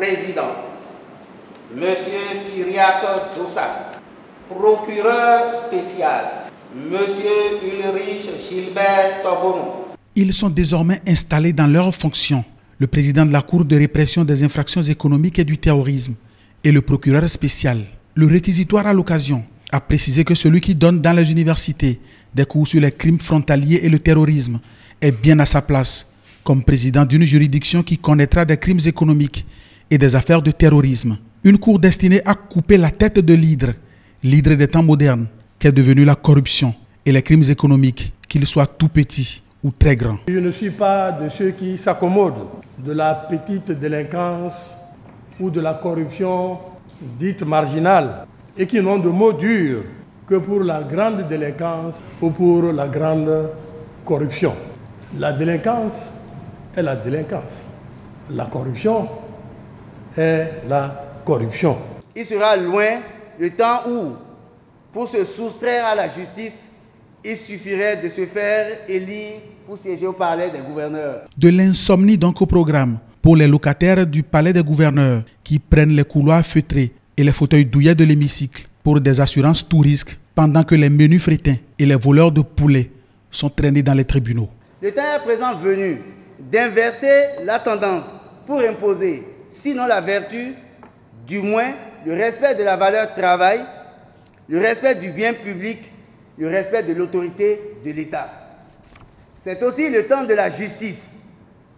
Président, Monsieur Cyriaque Doussa, procureur spécial, Monsieur Ulrich Gilbert Tobono. Ils sont désormais installés dans leurs fonctions. Le président de la Cour de répression des infractions économiques et du terrorisme et le procureur spécial. Le réquisitoire à l'occasion a précisé que celui qui donne dans les universités des cours sur les crimes frontaliers et le terrorisme est bien à sa place comme président d'une juridiction qui connaîtra des crimes économiques et des affaires de terrorisme. Une cour destinée à couper la tête de l'hydre des temps modernes, qu'est devenue la corruption et les crimes économiques, qu'ils soient tout petits ou très grands. Je ne suis pas de ceux qui s'accommodent de la petite délinquance ou de la corruption dite marginale et qui n'ont de mots durs que pour la grande délinquance ou pour la grande corruption. La délinquance est la délinquance. La corruption est la corruption. Il sera loin le temps où, pour se soustraire à la justice, il suffirait de se faire élire pour siéger au palais des gouverneurs. De l'insomnie donc au programme pour les locataires du palais des gouverneurs qui prennent les couloirs feutrés et les fauteuils douillets de l'hémicycle pour des assurances tout risque pendant que les menus frétins et les voleurs de poulets sont traînés dans les tribunaux. Le temps est à présent venu d'inverser la tendance pour imposer, sinon la vertu, du moins le respect de la valeur travail, le respect du bien public, le respect de l'autorité de l'État. C'est aussi le temps de la justice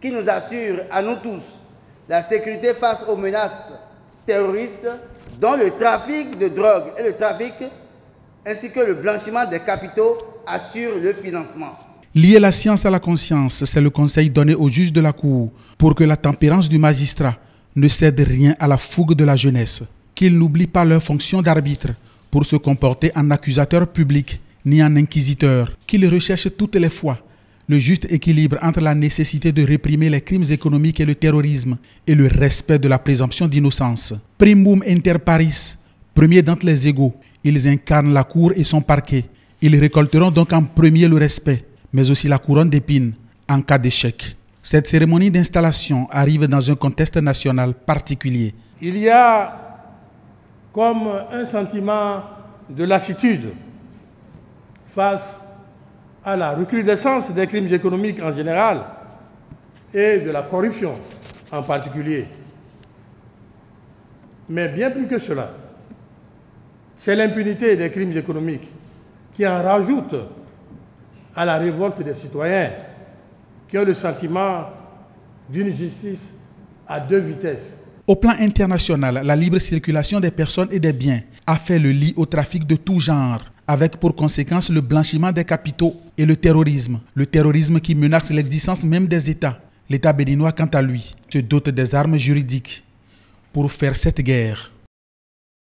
qui nous assure à nous tous la sécurité face aux menaces terroristes dont le trafic de drogue et le trafic ainsi que le blanchiment des capitaux assurent le financement. Lier la science à la conscience, c'est le conseil donné aux juges de la Cour pour que la tempérance du magistrat ne cède rien à la fougue de la jeunesse, qu'ils n'oublient pas leur fonction d'arbitre pour se comporter en accusateur public ni en inquisiteur, qu'ils recherchent toutes les fois le juste équilibre entre la nécessité de réprimer les crimes économiques et le terrorisme et le respect de la présomption d'innocence. Primum inter pares, premier d'entre les égaux, ils incarnent la cour et son parquet. Ils récolteront donc en premier le respect, mais aussi la couronne d'épines en cas d'échec. Cette cérémonie d'installation arrive dans un contexte national particulier. Il y a comme un sentiment de lassitude face à la recrudescence des crimes économiques en général et de la corruption en particulier. Mais bien plus que cela, c'est l'impunité des crimes économiques qui en rajoute à la révolte des citoyens qui ont le sentiment d'une justice à deux vitesses. Au plan international, la libre circulation des personnes et des biens a fait le lit au trafic de tout genre, avec pour conséquence le blanchiment des capitaux et le terrorisme qui menace l'existence même des États. L'État béninois, quant à lui, se dote des armes juridiques pour faire cette guerre.